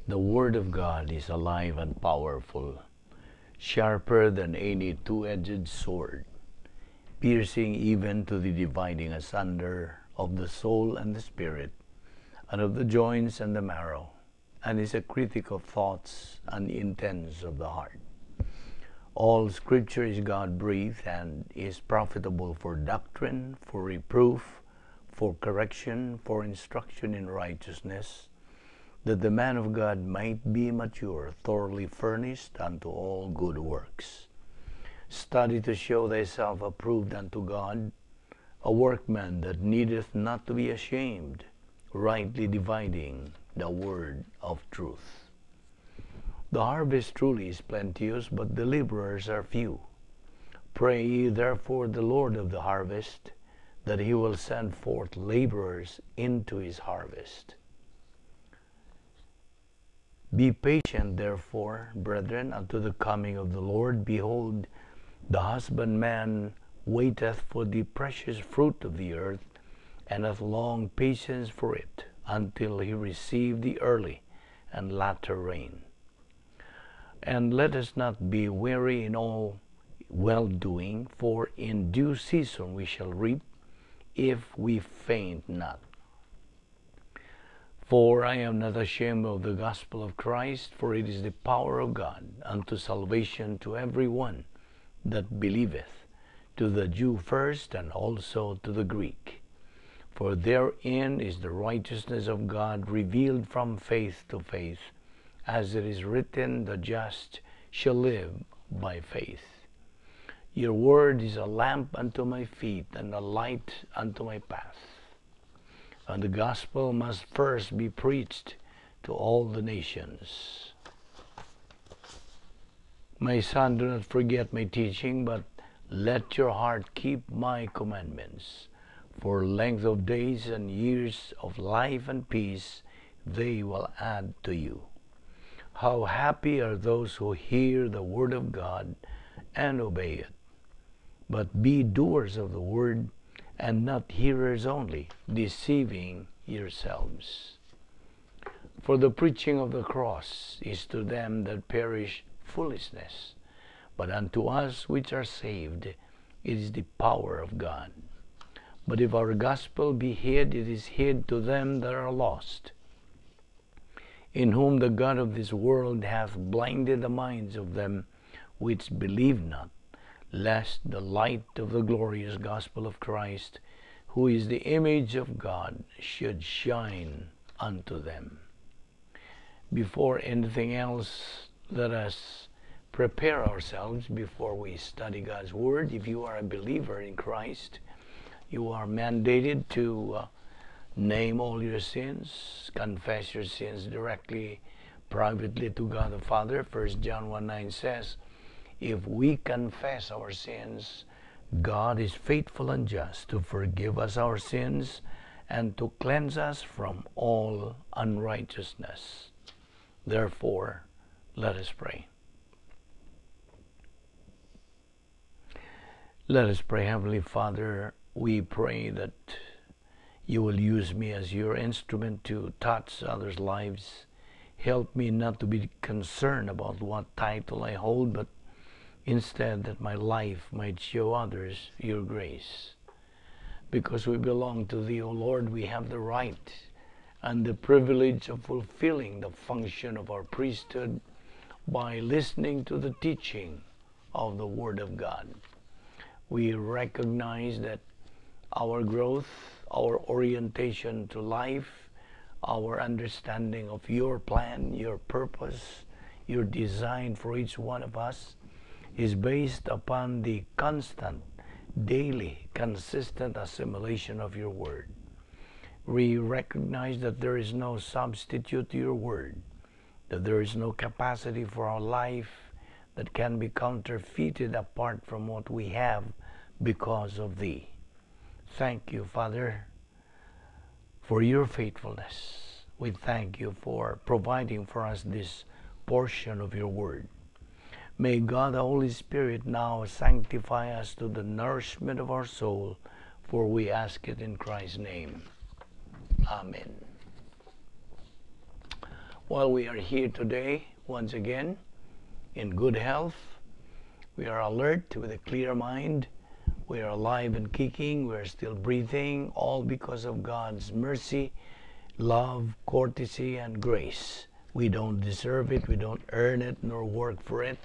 The Word of God is alive and powerful, sharper than any two-edged sword, piercing even to the dividing asunder of the soul and the spirit, and of the joints and the marrow, and is a critic of thoughts and intents of the heart. All Scripture is God-breathed and is profitable for doctrine, for reproof, for correction, for instruction in righteousness, that the man of God might be mature, thoroughly furnished unto all good works. Study to show thyself approved unto God, a workman that needeth not to be ashamed, rightly dividing the word of truth. The harvest truly is plenteous, but the laborers are few. Pray ye therefore the Lord of the harvest, that he will send forth laborers into his harvest. Be patient, therefore, brethren, unto the coming of the Lord. Behold, the husbandman waiteth for the precious fruit of the earth, and hath long patience for it, until he receive the early and latter rain. And let us not be weary in all well-doing, for in due season we shall reap, if we faint not. For I am not ashamed of the gospel of Christ, for it is the power of God unto salvation to every one that believeth, to the Jew first, and also to the Greek. For therein is the righteousness of God revealed from faith to faith, as it is written, the just shall live by faith. Your word is a lamp unto my feet, and a light unto my path. And the gospel must first be preached to all the nations. My son, do not forget my teaching, but let your heart keep my commandments. For length of days and years of life and peace they will add to you. How happy are those who hear the word of God and obey it. But be doers of the word, and not hearers only, deceiving yourselves. For the preaching of the cross is to them that perish foolishness, but unto us which are saved it is the power of God. But if our gospel be hid, it is hid to them that are lost, in whom the God of this world hath blinded the minds of them which believe not, lest the light of the glorious gospel of Christ, who is the image of God, should shine unto them. Before anything else, let us prepare ourselves before we study God's Word. If you are a believer in Christ, you are mandated to name all your sins, confess your sins directly, privately to God the Father. 1 John 1:9 says, if we confess our sins, God is faithful and just to forgive us our sins and to cleanse us from all unrighteousness. Therefore, let us pray. Let us pray. Heavenly Father, we pray that you will use me as your instrument to touch others' lives. Help me not to be concerned about what title I hold, but instead that my life might show others your grace. Because we belong to thee, O Lord, we have the right and the privilege of fulfilling the function of our priesthood by listening to the teaching of the Word of God. We recognize that our growth, our orientation to life, our understanding of your plan, your purpose, your design for each one of us is based upon the constant, daily, consistent assimilation of your word. We recognize that there is no substitute to your word, that there is no capacity for our life that can be counterfeited apart from what we have because of thee. Thank you, Father, for your faithfulness. We thank you for providing for us this portion of your word. May God the Holy Spirit now sanctify us to the nourishment of our soul, for we ask it in Christ's name. Amen. Well, we are here today once again in good health. We are alert with a clear mind. We are alive and kicking. We are still breathing, all because of God's mercy, love, courtesy, and grace. We don't deserve it, we don't earn it, nor work for it,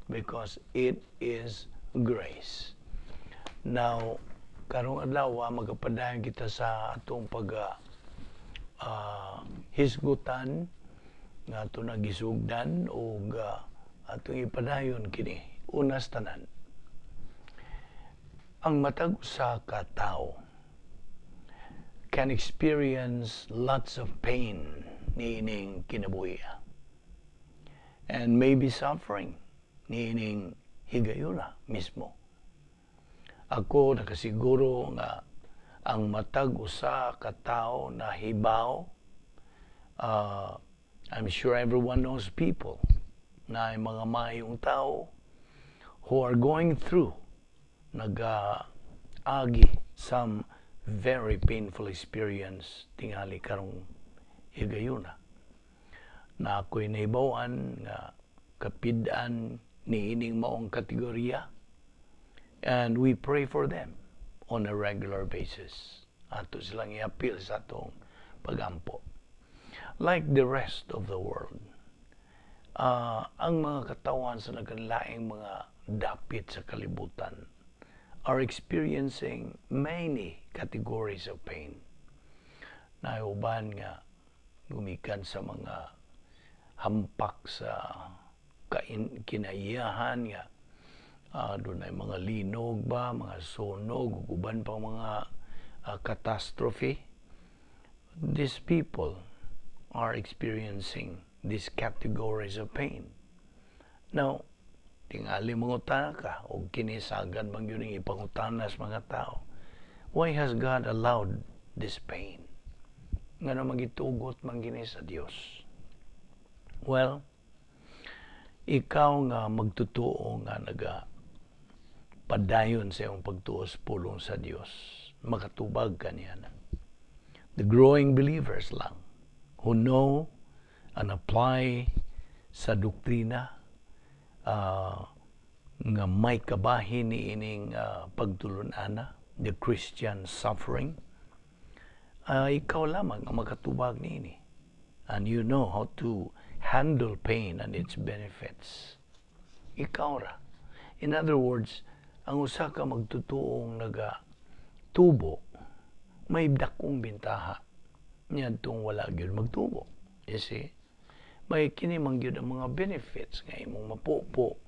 because it is grace. Now, karong adlaw magapadayon kita sa atong hisgutan nga ato nagisugdan o atong ipadayon kini unas tanan. Ang matag usa ka tawo can experience lots of pain niining kinabuhi and maybe suffering niining higayuna mismo. Ako nakasiguro nga ang matag usa ka tawo na hibaw, I'm sure everyone knows people na mga mayong tao who are going through nag-agi some very painful experience tingali karong higayuna. Na ako'y naibawan nga kapid-an niining maong kategorya, and we pray for them on a regular basis. Ato silang i-appeal sa atong pagampo. Like the rest of the world, ang mga katawan sa nagkalaing mga dapit sa kalibutan are experiencing many categories of pain. Naiuban nga gumikan sa mga hampak sa kinaiyahan nga doon ay mga linog ba, mga sunog, uban pang mga catastrophe. These people are experiencing these categories of pain. Now, tingali mangutana ka o kinisagan bang yun yung ipangutanas mga tao. Why has God allowed this pain? Nga na magitugot man gini sa Dios. Well, ikaw nga magtutuo nga padayon sa iyong pagtuos pulong sa Dios, makatubag ka niya na. The growing believers lang who know and apply sa doktrina nga may kabahin ni ining pagtulunana, the Christian suffering, ikaw lamang ang makatubag niini. And you know how to handle pain and its benefits. Ikaw ra. In other words, ang usa ka magtutuong tubo, may dakong bintaha. Yan itong wala gyud magtubo. You see? May kinimang gyud ang mga benefits nga imong mapupo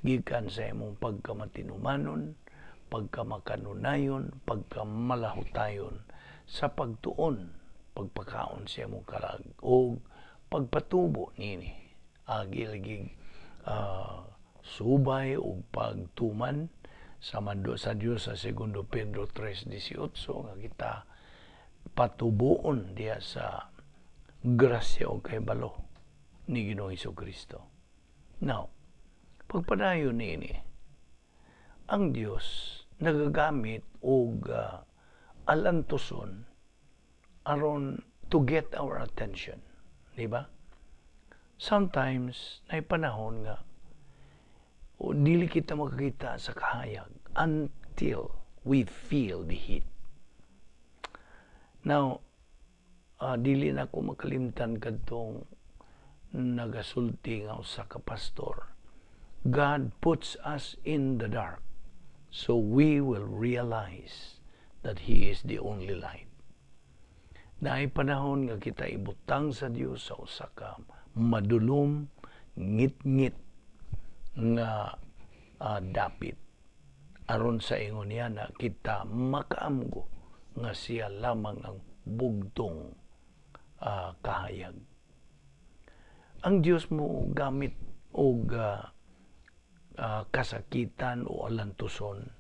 gikan sa imong pagkamatinumanon, pagkamakanunayon, pagkamalahutayon sa pagtuon, pagpakaon sa imong kalag o pagpatubo nini. Agi-lagi subay o pagtuman sa mando sa Dios sa 2 Pedro 3:18 nga kita patubuon diya sa grasya o kay balo ni Ginoong Hesukristo. Now, pagpadayon niini, ang Dios nagagamit og alantuson aron to get our attention, di ba? Sometimes nay panahon nga o dili kita makakita sa kahayag until we feel the heat. Now, dili na ko makalimtan kadtong nagasulti nga usa ka pastor. God puts us in the dark so we will realize that He is the only light. Naay panahon nga kita ibutang sa Dios sa usa ka madulom, ngit-ngit nga dapit. Aron sa ingon niya na kita makaamgo nga siya lamang ang bugtong kahayag. Ang Dios mo gamit og kasakitan o alantuson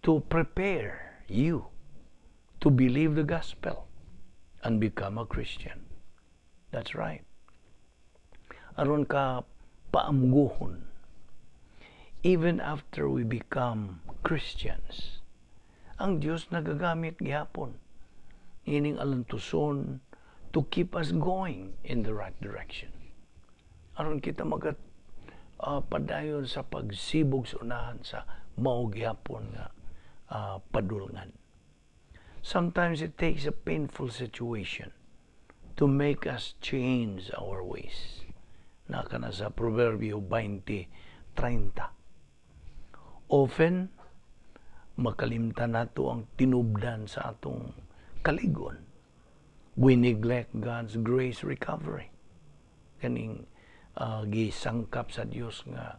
to prepare you to believe the gospel and become a Christian. That's right. Aron ka paamguhon even after we become Christians. Ang Diyos nagagamit gihapon ining alantuson to keep us going in the right direction. Aron kita padayon sa pagsibog sa unahan sa maugyapon nga padulngan. Sometimes it takes a painful situation to make us change our ways. Naka na sa Proverbio 20:30. Often, makalimtan nato ang tinubdan sa atong kaligon. We neglect God's grace recovery. Kaning gisangkap sa Dios nga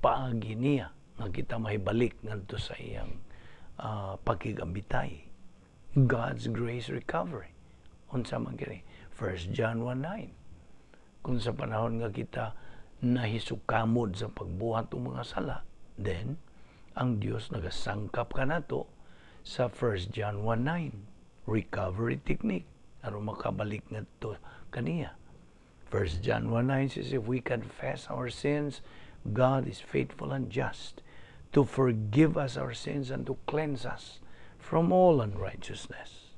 paagi niya nga kita mahibalik ngadto sa iyang pagkigambitay. God's grace recovery. Unsa man kini? 1 John 1:9. Kung sa panahon nga kita nahisukamod sa pagbuhat ng mga sala, then ang Dios nagasangkap kanato sa 1 John 1:9. Recovery technique aron makabalik ngadto kaniya. 1 John 1:9 says, if we confess our sins, God is faithful and just to forgive us our sins and to cleanse us from all unrighteousness.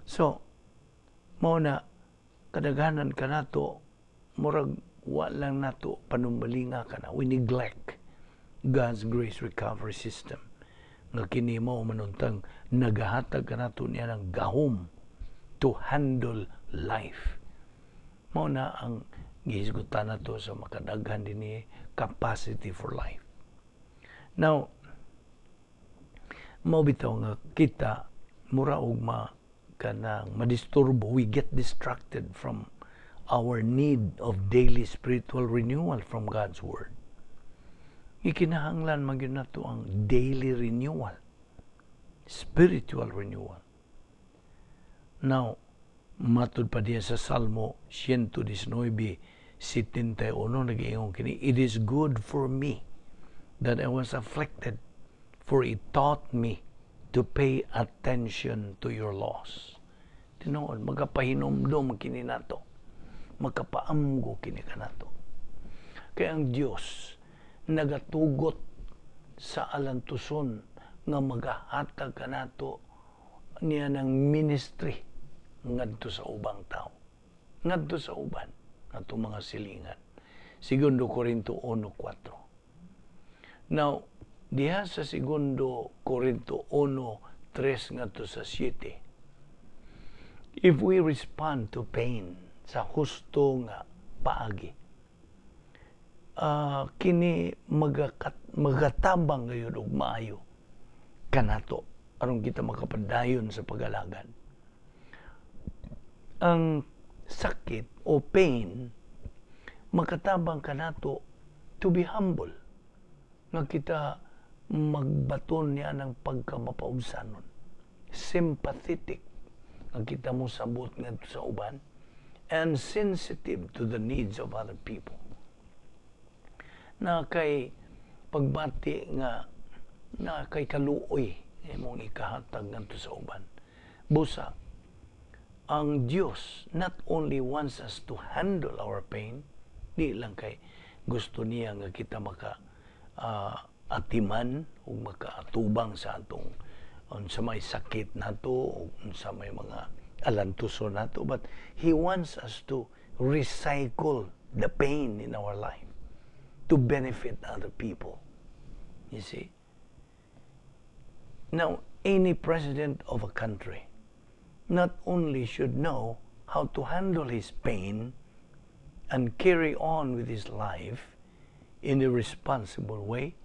So, mao na kadaghanan kanato murag wa lang nato panumbalinga kana. We neglect God's grace recovery system. Nga kini mao manuntang nagahatag kanato niya ng gahom to handle life. Mao na ang gihisgutan nato sa makadaghan dinhi capacity for life. Now, mao bitaw nga kita mura og madisturbo, we get distracted from our need of daily spiritual renewal from God's Word. Ikinahanglan magyud nato ang daily renewal, spiritual renewal. Now, matud pa diya sa Salmo 119:71 nag-iingon kini, it is good for me that I was afflicted, for it taught me to pay attention to your laws. Tinuod, magapahinomdom kini nato, magapaamgo kini kanato. Kaya ang Dios nagatugot sa alantuson nga magahatag kanato niya ng ministry ngadto sa ubang tao, ngadto sa uban nato mga silingan. 2 Korinto 1:4. Now, diha sa 2 Korinto 1:3 ngadto sa 7, if we respond to pain sa husto nga paagi, kini magatabang gayud og maayo kanato aron kita makapadayon sa pag-alagad. Ang sakit o pain magatabang kanato to be humble, nga kita magbaton niya ng pagkamapaubsanon, sympathetic nga kita mo sabot ngadto sa uban, and sensitive to the needs of other people. Na kay pagbati nga na kay kaluoy imong ikahatag ngadto sa uban. Busa, ang Dios not only wants us to handle our pain, di lang kay gusto niya nga kita maka atiman o makaatubang sa atong sa may sakit nato o sa may mga alantuson nato, but He wants us to recycle the pain in our life to benefit other people. You see? Now, any president of a country not only should know how to handle his pain and carry on with his life in a responsible way,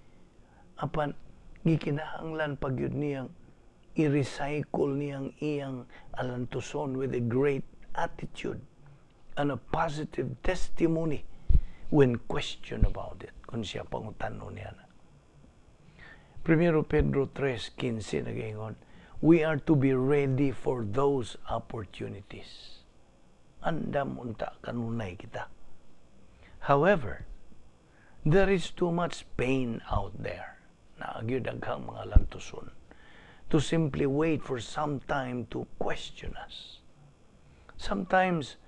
apan gikinahanglan pagyud niyang i-recycle niyang iyang alantuson with a great attitude and a positive testimony when questioned about it, kung siya pangutanon niya na. 1 Pedro 3:15 nag-ingon, we are to be ready for those opportunities. Andam unta kanunay kita. However, there is too much pain out there na agyud daghang mga lantuson to simply wait for some time to question us. Sometimes,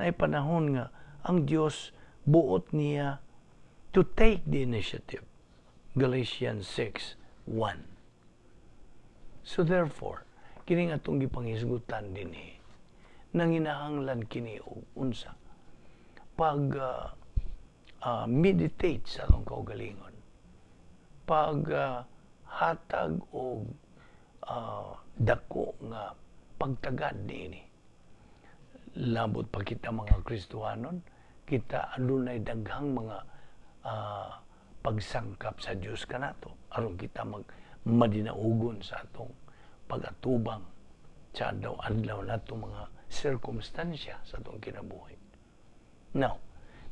naipanahon nga ang Dios buot niya to take the initiative. Galatians 6:1. So therefore, kining atong gipanghisgutan dinhi, nanginahanglan kini og unsa pag meditate sa atong kaugalingon, pag hatag og dako nga pagtagad niini. Labot pa kita mga Kristohanon, kita adunay daghang mga pagsangkap sa Dios kanato aron kita madinaugon sa atong pagatubang sa adlaw nato mga sirkumstansya sa atong kinabuhi. Now,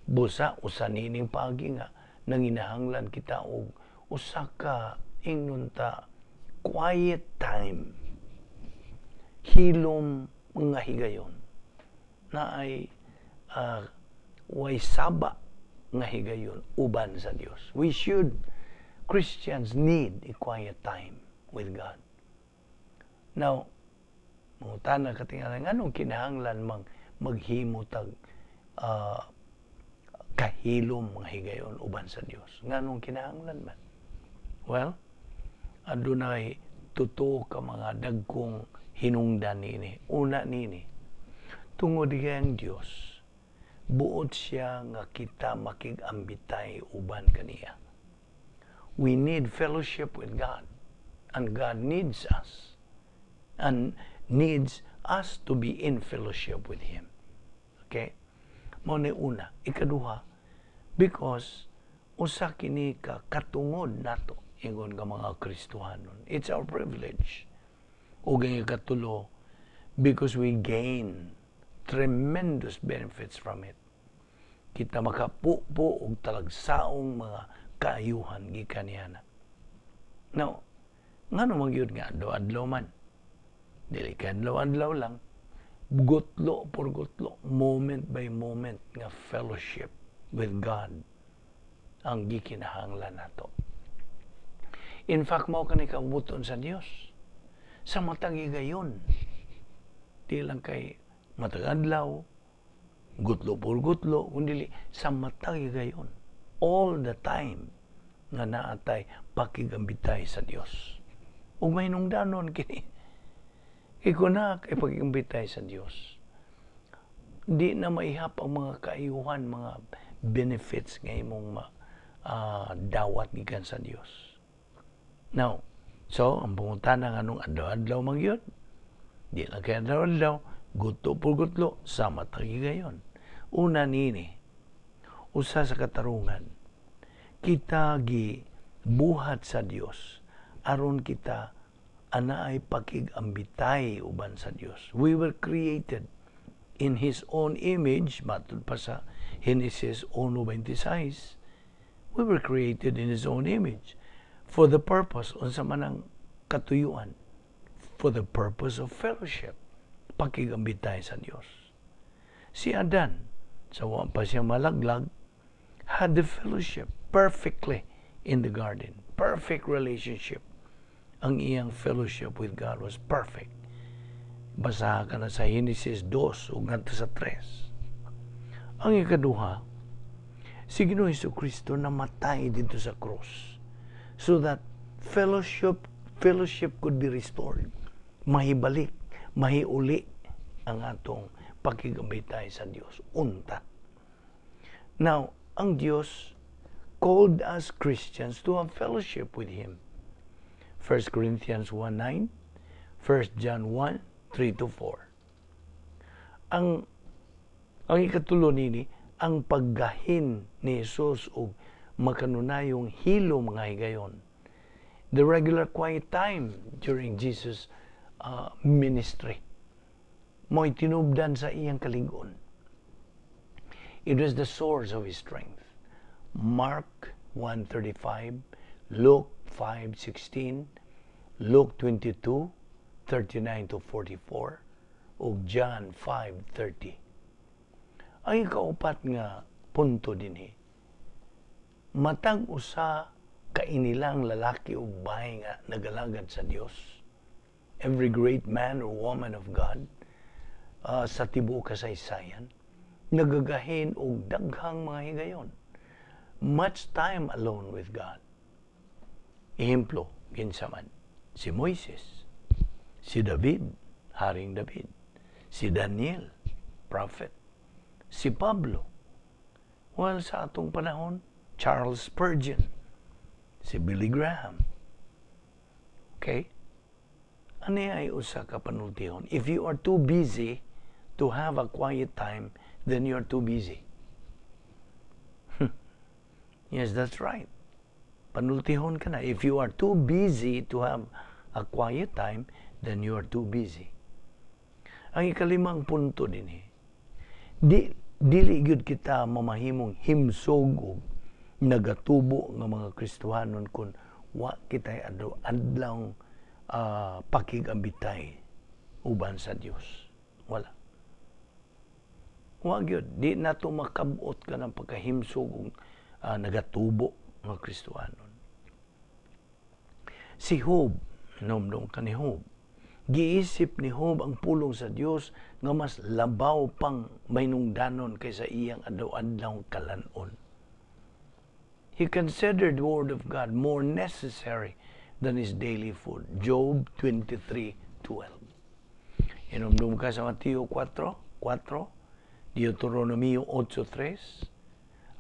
busa usa nining paagi nga nanginahanglan kita og usa ka ingnon ta quiet time, hilom mga higayon na ay way saba nga higayon uban sa Dios. Christians need a quiet time with God. Now, mangutana katingalan, anong kinahanglan maghimo tag kahilom mga higayon uban sa Dios? Nganong kinahanglan man? Well, adunay tuto ka mga dagkong hinungdan nini. Una nini, tungod kayang Dios, buot siya nga kita makigambitay uban kaniya. We need fellowship with God, and God needs us, and needs us to be in fellowship with Him. Okay? Mao ni una. Ikaduha, because usa kini ka katungod nato ingon nga mga Kristohanon. It's our privilege. Ug ang ikatulo, because we gain tremendous benefits from it. Kita makapupo og talagsaong mga kaayuhan gikan niya. Now, ngano magyud nga adlaw man? Dili ka adlaw lang. Gutlo por gutlo, moment by moment nga fellowship with God ang gikinahanglan nato. In fact, mao kani kabuton sa Dios. Sa matag higayon. Di lang kay matag adlaw, gutlo por gutlo, kundi sa matag higayon. All the time nga naatay pakigambitay sa Dios. Ug may nungdanon kini. Ikaw na kay pag-imbitay sa Diyos. Di na maihap ang mga kaayuhan, mga benefits nga imong dawat gikan sa Diyos. Now, so, ang pangutana nga nung adlaw-adlaw magyod, di na kaya adlaw-adlaw, gutlo por gutlo, sama tagi gayon. Una nini, usa sa katarungan, kita buhat sa Diyos, aron kita ana ay pakigambitay uban sa Dios. We were created in His own image, matod pa sa Genesis 1:26. We were created in His own image for the purpose, unsa man ang katuyuan, for the purpose of fellowship, pakigambitay sa Dios. Si Adan, sa wa pa siya malaglag, had the fellowship perfectly in the garden. Perfect relationship. Ang iyang fellowship with God was perfect. Basaha ka na sa Genesis 2 o ngadto sa 3. Ang ikaduha, si Ginoong Jesucristo namatay dito sa cross so that fellowship could be restored. Mahibalik, mahiuli ang atong pakigambitay sa Dios. Unta. Now, ang Dios called us Christians to have fellowship with Him. 1 Corinthians 1:9, 1 John 1:3-4. Ang ikatulo nini, ang paggahin ni Jesus og makanunayong hilom nga higayon. The regular quiet time during Jesus' ministry. Mo'y tinubdan sa iyang kalig-on. It was the source of His strength. Mark 1:35, Luke 5:16, Luke 22:39-44, ug John 5:30. Ang ikaupat nga punto dinhi, matag usa ka inilang lalaki ug bahay nga nagalagad sa Dios. Every great man or woman of God sa tibuok kasaysayan nagagahin og daghang mga higayon. Much time alone with God. Ehemplo, kinsa man, si Moises, si David, Haring David, Si Daniel, prophet. Si Pablo. Well, sa atong panahon, Charles Spurgeon. Si Billy Graham. Okay? Ano ay usa ka panultihon? If you are too busy to have a quiet time, then you are too busy. Yes, that's right. Panultihon ka na. If you are too busy to have a quiet time, then you are too busy. Ang ikalimang punto din dili gyud kita mamahimong himsog nagatubo nga mga Kristohanon kung wa kitay adlaw pakigambitay uban sa Dios. Wala. Wa gyud di nato makabot ka ng pagkahimsog nagatubo nga Kristohanon. Si Job, nomdom ka ni Job, giisip ni Job ang pulong sa Dios nga mas labaw pang maynungdanon kaysa iyang adlaw-adlaw kalanon. He considered the word of God more necessary than his daily food. Job 23:12. Inomdom ka sa Mateo 4:4, Deuteronomio 8:3.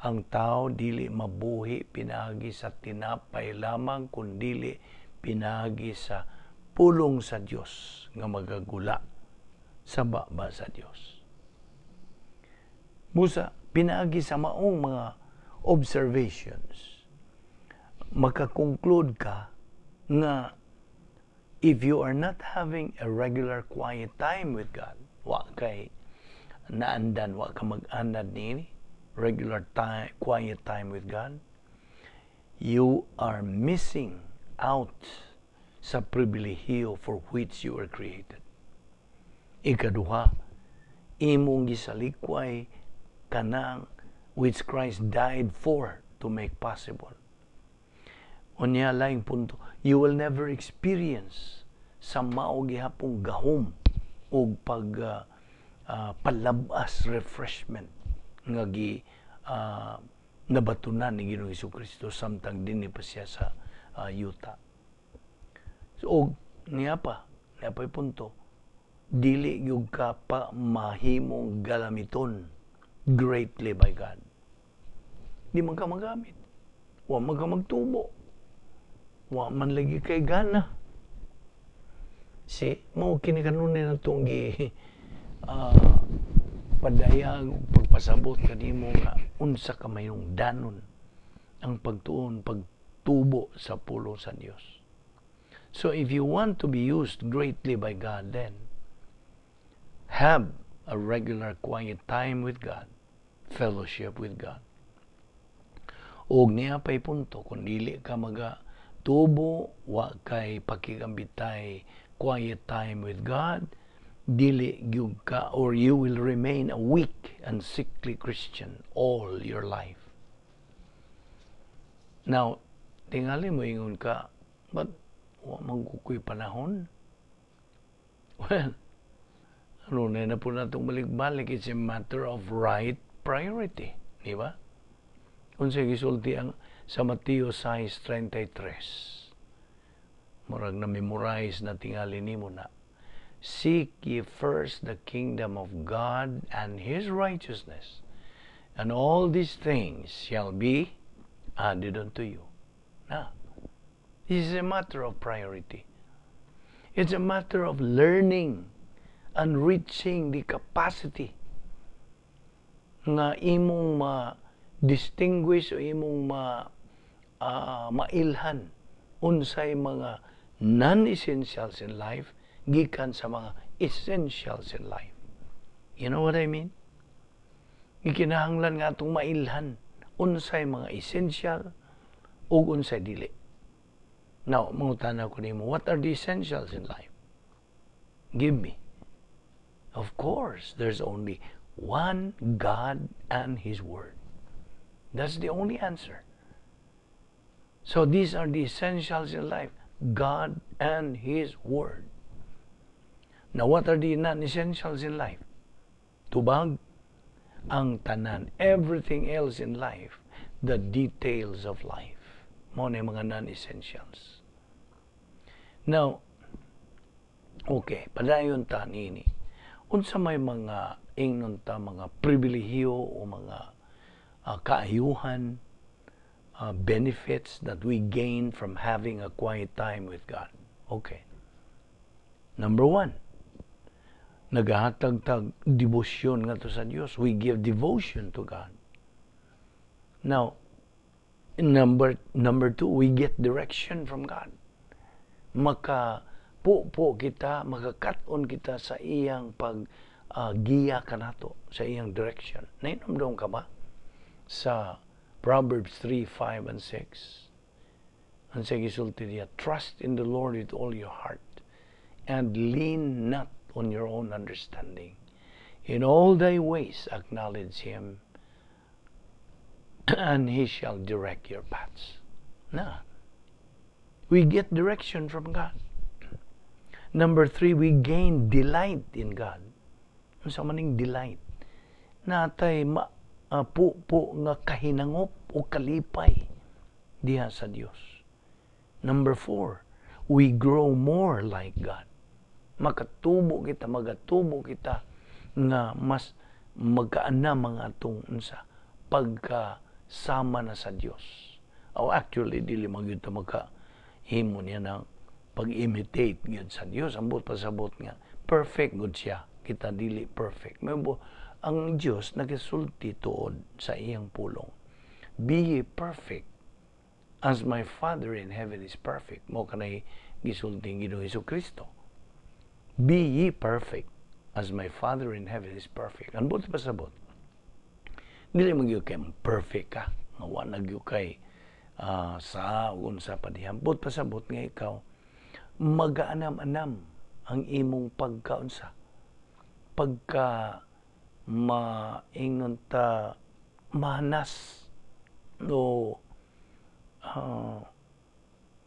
Ang tao dili mabuhi pinagi sa tinapay lamang kundili pinagi sa pulong sa Dios nga magagula sa baba sa Dios. Musa pinagi sa maong mga observations, makakonclude ka nga if you are not having a regular quiet time with God, wa kay naandan, wa ka mag-anad ni regular time, quiet time with God, you are missing out sa pribilehiyo for which you were created. Ikaduha, imong gisalikway kanang which Christ died for to make possible. Unya laing punto, you will never experience sa mao gihapong gahom o palabas refreshment nga nabatunan ni Ginoong Jesucristo samtang dinhi pa siya sa yuta. So, niya pa punto, dili yung ka pa mahimong galamiton greatly by God. Di man ka magamit. Wa man ka magtubo. Wa man lagi kay gana. Mao kini kanunin na itong padayag pagpasabot kanimo nga unsa ka mayong danon ang pagtubo sa pulo sa Dios. So if you want to be used greatly by God, then have a regular quiet time with God, fellowship with God. Og niya pa'y punto, kung dili ka tubo, wa kay pakigambitay quiet time with God, dili gyud ka, or you will remain a weak and sickly Christian all your life. Now, tingali mo ingon ka, but wa man kukoy panahon. Well, na po natong balik-balik, it's a matter of right priority, di ba? Unsay gisulti ang sa Mateo 6:33. Murag na memorize na tingali nimo na. Seek ye first the kingdom of God and His righteousness, and all these things shall be added unto you. Now, this is a matter of priority. It's a matter of learning and reaching the capacity nga imong ma-distinguish o imong mailhan unsay mga non-essentials in life gikan sa mga essentials in life. You know what I mean? Gikinahanglan nga atong mailhan unsay mga essential o unsay dili. Now, mangutana ko nimo, what are the essentials in life? Give me. Of course, there's only one God and His Word. That's the only answer. So these are the essentials in life, God and His Word. Now, what are the non-essentials in life? Tubag, ang tanan, everything else in life, the details of life. Mo na mga non-essentials. Now, okay, padayon ta nini. unsa may mga ingnon ta mga pribilehiyo o mga kaayuhan, benefits that we gain from having a quiet time with God. Okay. Number 1, nagahatag tag debosyon ngadto sa Dios. We give devotion to God. Now, number 2, we get direction from God. Makapupo kita, makakat-on kita sa iyang giya kanato, sa iyang direction. Nainomdom ka ba? Sa Proverbs 3, 5, and 6. Ang sa gisulti niya, trust in the Lord with all your heart and lean not on your own understanding. In all thy ways acknowledge Him, and He shall direct your paths. Na, we get direction from God. Number 3, we gain delight in God. Ano sa maning delight? Natay po nga kahinangop o kalipay diha sa Dios. Number 4, we grow more like God. Magatubo kita nga mas magkaana mga atong unsa pagkasama na sa Dios. Actually dili magyud ta magkahimo niya ng pag-imitate gyud sa Dios. Ambot pasabot nga perfect gud siya, kita dili perfect. Membo ang Dios nagasulti tuod sa iyang pulong, be ye perfect as my Father in heaven is perfect. Mo kanay gisulti ng Ginoong Hesukristo. Be ye perfect as my Father in heaven is perfect. Ambot pasabot, dili magyud kay perfect ka, nga wa nagyud kay sa unsa pa diha. Ambot pasabot nga ikaw magaanam-anam ang imong pagkaunsa, pagka maingon ta manas o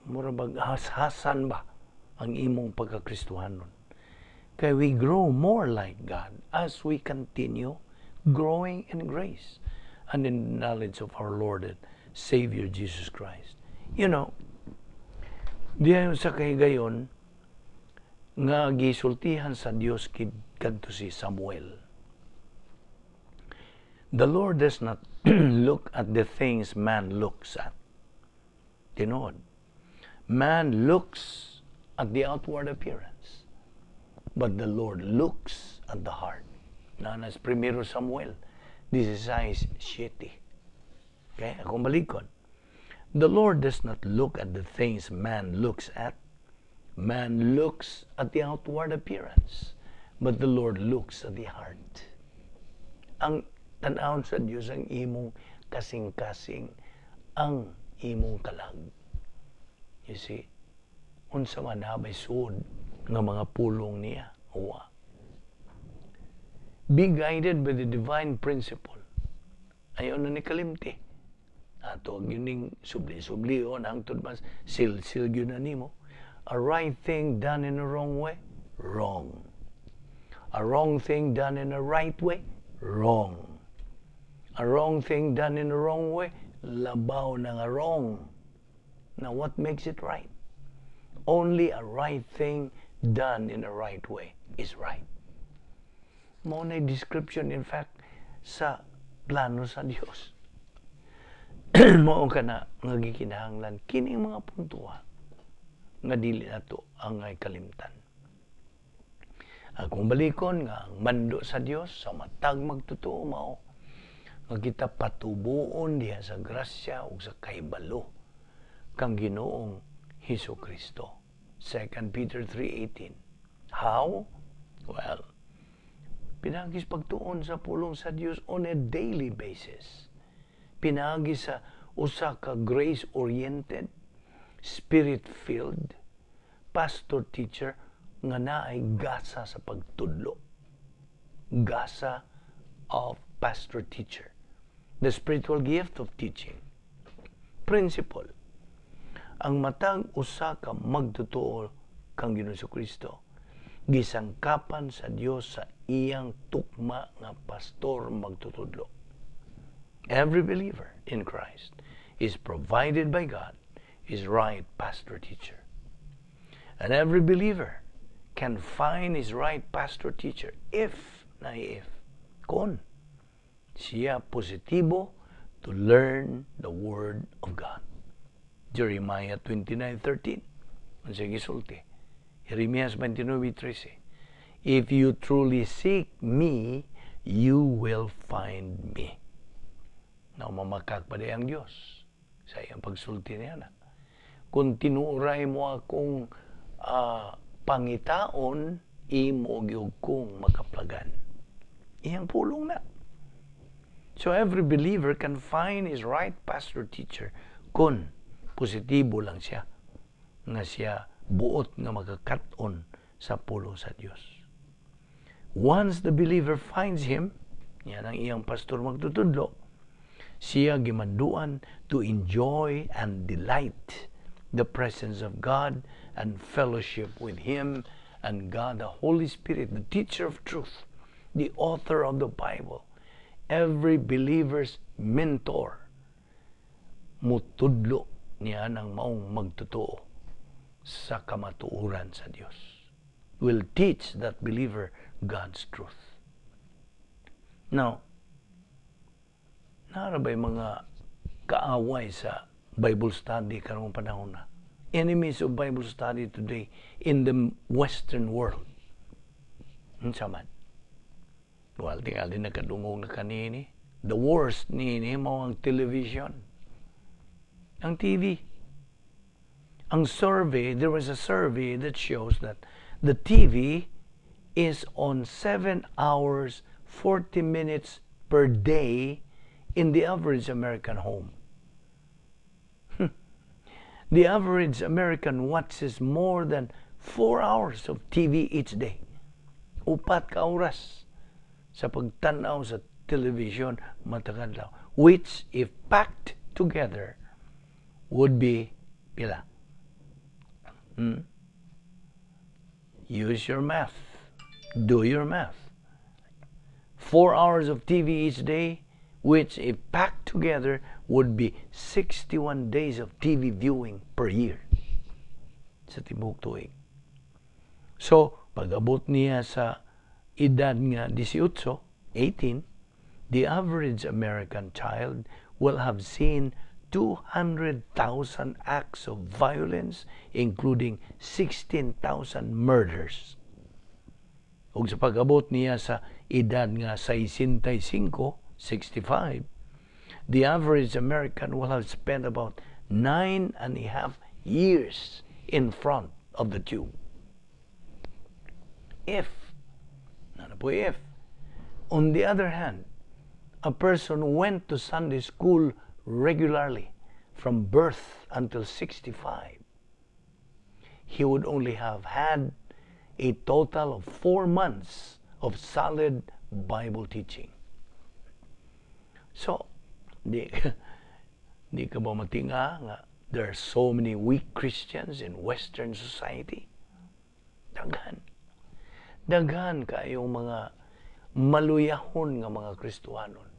murabag hashasan ba ang imong pagkakristohanon. Kay we grow more like God as we continue growing in grace and in knowledge of our Lord and Savior Jesus Christ. You know, diyan sa kahigayon nga gisultihan sa Dios kadto si Samuel. The Lord does not look at the things man looks at. Tinood, man looks at the outward appearance, but the Lord looks at the heart. Nanas 1 Samuel 16:7. Okay, akong balikon. The Lord does not look at the things man looks at. Man looks at the outward appearance, but the Lord looks at the heart. Ang tan-awon sa Dios ang imong kasing-kasing, ang imong kalag. You see, unsa man habay suod nga mga pulong niya. Uwa. Be guided by the divine principle. Ayaw na ni kalimti. Ato ang yuning subli-sublion hangtod mas sil-sil yun na nimo. A right thing done in a wrong way, wrong. A wrong thing done in a right way, wrong. A wrong thing done in a wrong way, labaw na nga wrong. Now what makes it right? Only a right thing done in a right way is right. Mao na description in fact sa plano sa Dios. Mao kana nga gikinahanglan kining mga puntuha nga dili nato ang kalimtan. Kung balikon nga ang mando sa Dios sa matag magtotoo mao nga kita patubuon diha sa grasya ug sa kahibalo kang Ginoong Hesukristo. 2 Peter 3:18. How? Well, pinagis pagtuon sa pulong sa Dios on a daily basis. Pinagis sa usa ka grace-oriented, spirit-filled, pastor-teacher nga naay gasa sa pagtudlo. Gasa of pastor-teacher. The spiritual gift of teaching. Principle. Ang matag usa ka magtotoo kang Ginoong Hesukristo, gisangkapan sa Dios sa iyang tukma nga pastor magtutudlo. Every believer in Christ is provided by God his right pastor teacher. And every believer can find his right pastor teacher if kung siya positibo to learn the Word of God. Jeremiah 29:13. Ang sige sulti. Jeremias 29:13. If you truly seek me, you will find me. Na mamakak pa ang Diyos sa iyang pagsulti niya na. Kung tinuray mo akong pangitaon, imo gyud kong makaplagan. Iyang pulong na. So every believer can find his right pastor teacher kung positibo lang siya nga siya buot nga magakaton sa pulong sa Dios. Once the believer finds him, yan ang iyang pastor magtutudlo, siya gimanduan to enjoy and delight the presence of God and fellowship with Him and God, the Holy Spirit, the teacher of truth, the author of the Bible, every believer's mentor. Mutudlo niya ng maong magtotoo sa kamatuuran sa Diyos. Will teach that believer God's truth. Now, narabay mga kaaway sa Bible study karong panahon na. Enemies of Bible study today in the Western world. Unsa man? Well, tingali nakadungog na kanini. The worst nini mao ang television. Ang TV. Ang survey, there was a survey that shows that the TV is on 7 hours, 40 minutes per day in the average American home. The average American watches more than 4 hours of TV each day. 4 ka oras sa pagtanaw sa television matagad lang. Which, if packed together, would be pila? Use your math. Do your math. 4 hours of TV each day, which, if packed together, would be 61 days of TV viewing per year sa tibuok tuig. So, pag-abot niya sa edad nga 18, the average American child will have seen 200,000 acts of violence, including 16,000 murders. Ug sa pag-abot niya sa edad nga 65, the average American will have spent about 9.5 years in front of the tube. If, on the other hand, a person went to Sunday school regularly from birth until 65, he would only have had a total of 4 months of solid Bible teaching. So, di ka ba matinga nga there are so many weak Christians in Western society? Daghan kayong mga maluyahon nga mga Kristohanon.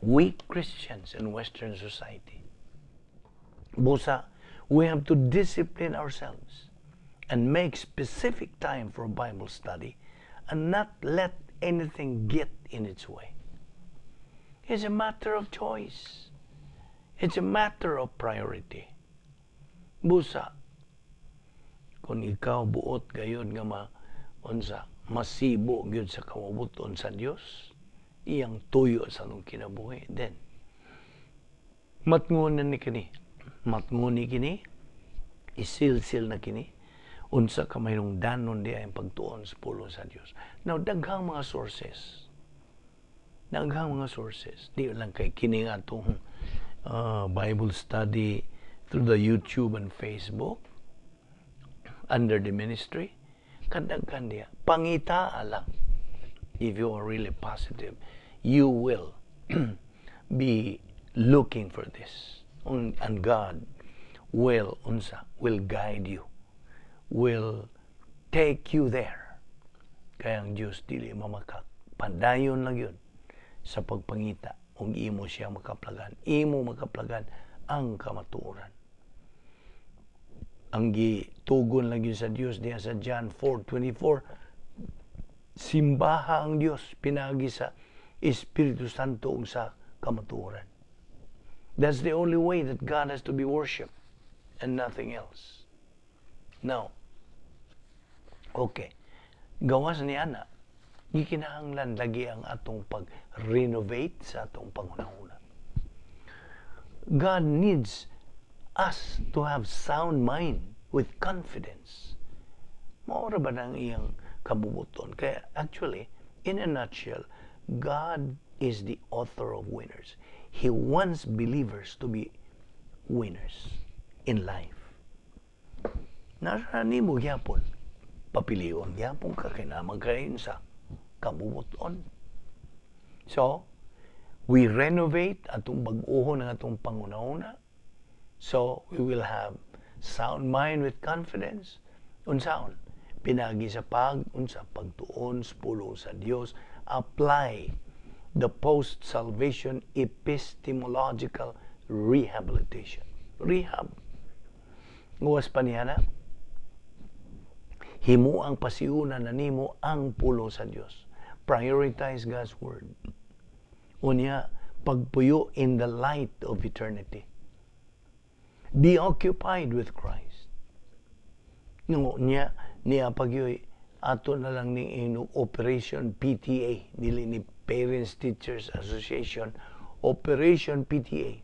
Weak Christians in Western society. Busa, we have to discipline ourselves and make specific time for Bible study and not let anything get in its way. It's a matter of choice. It's a matter of priority. Busa, kung ikaw buot gayon nga masibo gyud sa kamabuton sa Dios, iyang tuyo sa nung kinabuhi, then matngunan ni kini. Matnguni kini, isilsil na kini, unsa ka mayroong danon di ay pagtuon sa pulo sa Dios. Now, daghang mga sources. Di lang kay kini nga itong Bible study through the YouTube and Facebook under the ministry. Kadaghan diya. Pangitaa lang. If you are really positive, you will be looking for this. And God will guide you. Will take you there. Kaya ang Diyos dili mamakak. Padayon lang yun sa pagpangita kung imo siya makaplagan. Imo makaplagan ang kamatuoran. ang gitugon lang yun sa Dios diya sa John 4:24, simbaha ang Dios pinagi sa Espiritu Santo ug sa kamatuoran. That's the only way that God has to be worshipped and nothing else. Now, okay, gawas ni ana, gikinahanglan lagi ang atong pag-renovate sa atong pangunahuna. God needs us to have sound mind with confidence. Maura ba nang iyang kabubuton? Kaya actually, in a nutshell, God is the author of winners. He wants believers to be winners in life. Nasa nimo gyapon, papilion gyapon ka kinamang kain sa kabubuton. So, we renovate atong bag-ohon ng atong pangunahuna. So, we will have sound mind with confidence. Unsaon? Pinagi sa unsa pagtuon, pulong sa Dios. Apply the post-salvation epistemological rehabilitation. Rehab. Nguwas pa niya na, himo ang pasiuna na nimo ang pulong sa Dios. Prioritize God's Word. Unya, pagpuyo in the light of eternity. Be occupied with Christ. Niya pagyoy ato na lang ni Operation PTA, dili ni Parents Teachers Association, Operation PTA.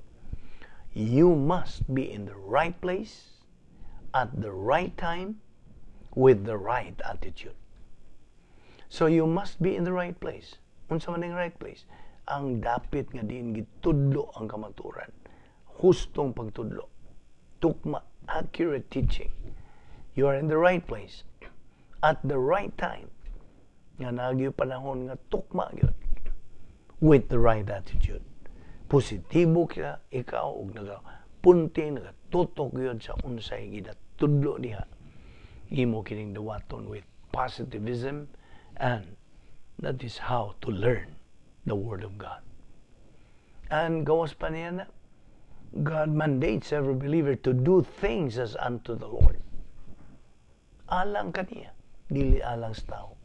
You must be in the right place, at the right time, with the right attitude. So you must be in the right place. Unsa man ang right place? Ang dapit nga diin gitudlo ang kamaturan. Hustong pagtudlo. Tukma, accurate teaching. You are in the right place at the right time. Nga nagyo panahon nga tukma gyud with the right attitude. Positibo ka ikaw ug nagapunti nagatutok gyud sa unsay gidatudlo diha. Imo kining dawaton with positivism, and that is how to learn the Word of God. And gawas pa niya na, God mandates every believer to do things as unto the Lord. Alang kaniya, dili alang sa tao.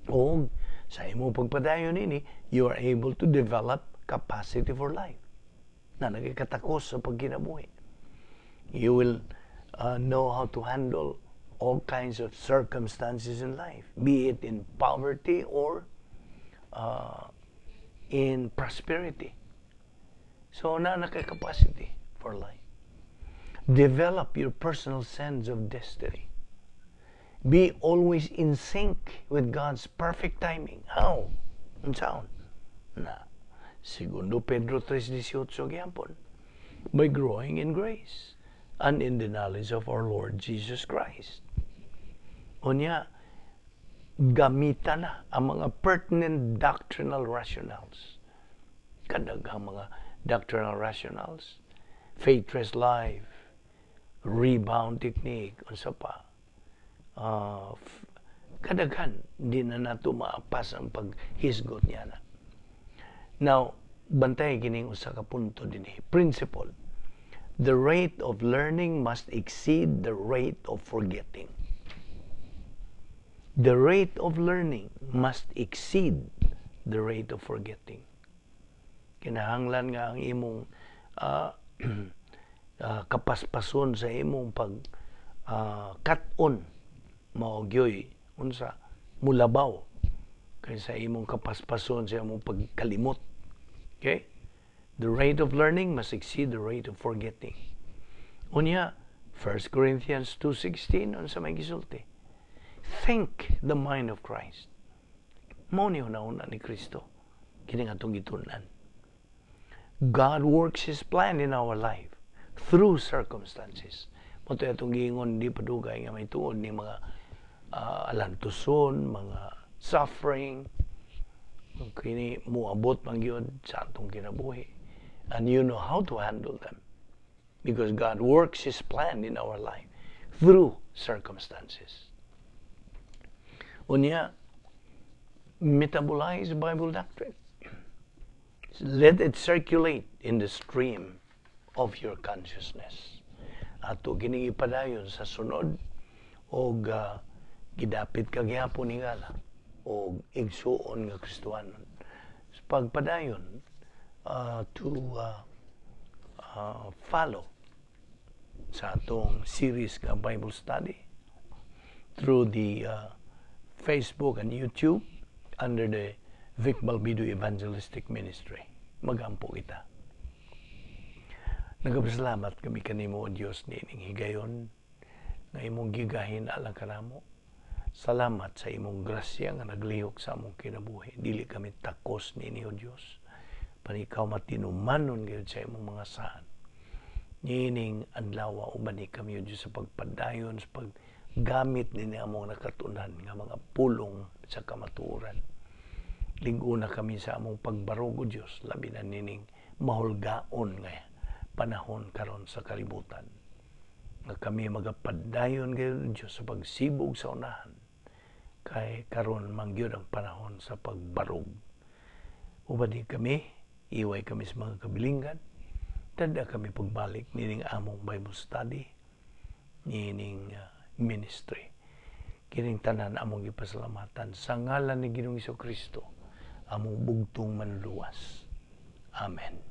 O sa imong pagpadayon ini, you are able to develop capacity for life na nagkakatakos sa pagkinabuhi. You will know how to handle all kinds of circumstances in life, be it in poverty or in prosperity. So, nakakapacity for life. Develop your personal sense of destiny. Be always in sync with God's perfect timing. How? Unsaon? Na, segundo Pedro 3:18 gyapon, by growing in grace and in the knowledge of our Lord Jesus Christ. Unya, gamitan na ang mga pertinent doctrinal rationales. Kadaghang mga doctrinal rationales, faith-rest life, rebound technique, unsa pa. Kadaghan, di na nato maapas ang paghisgot niya na. Now, bantay kining usa ka punto dinhi. Principle. The rate of learning must exceed the rate of forgetting. The rate of learning must exceed the rate of forgetting. Kinahanglan nga ang imong kapaspason sa imong kat-on maogyoy unsa mulabaw kaysa imong kapaspason sa imong pagkalimot. Okay? The rate of learning must exceed the rate of forgetting. Unya, 1 Corinthians 2:16 unsa may gisulti? Think the mind of Christ. Mao ni una ni Kristo kini atong gitun-an. God works His plan in our life through circumstances. Mato atong giingon di padugay nga may tuod ni mga alantuson, mga suffering, kini muabot man gyud sa atong kinabuhi. And you know how to handle them because God works His plan in our life through circumstances. Unya, metabolize Bible doctrine. Let it circulate in the stream of your consciousness. ato kining ipadayon sa sunod og gidapit ka gyapon ingala og igsuon nga Kristohanon. Pagpadayon to follow sa atong series nga Bible study through the Facebook and YouTube under the Vic Balbido Evangelistic Ministry. Magampo kita. Nagapasalamat kami kanimo o Dios nining higayon nga imong gigahin alang kanamo. Salamat sa imong grasya nga naglihok sa among kinabuhi. Dili kami takos nini o Dios. Panikaw matinumanon gyud sa imong mga saan. Nining adlaw uban ni kami o Dios sa pagpadayon sa paggamit nini among nakatunan nga mga pulong sa kamatuoran. Linggo na kami sa among pagbarog o Dios labi na nining mahulgaon nga panahon karon sa kalibutan. Nga kami magapadayon gyud Dios sa pagsibog sa unahan. Kay karon mangyud ang panahon sa pagbarog. Uban di kami, iway kami sa mga kabilingan. Tada kami pagbalik nining among Bible study, nining ministry. Kining tanan among gipasalamatan sa ngalan ni Ginoong Jesucristo, among bugtong manluwas. Amen.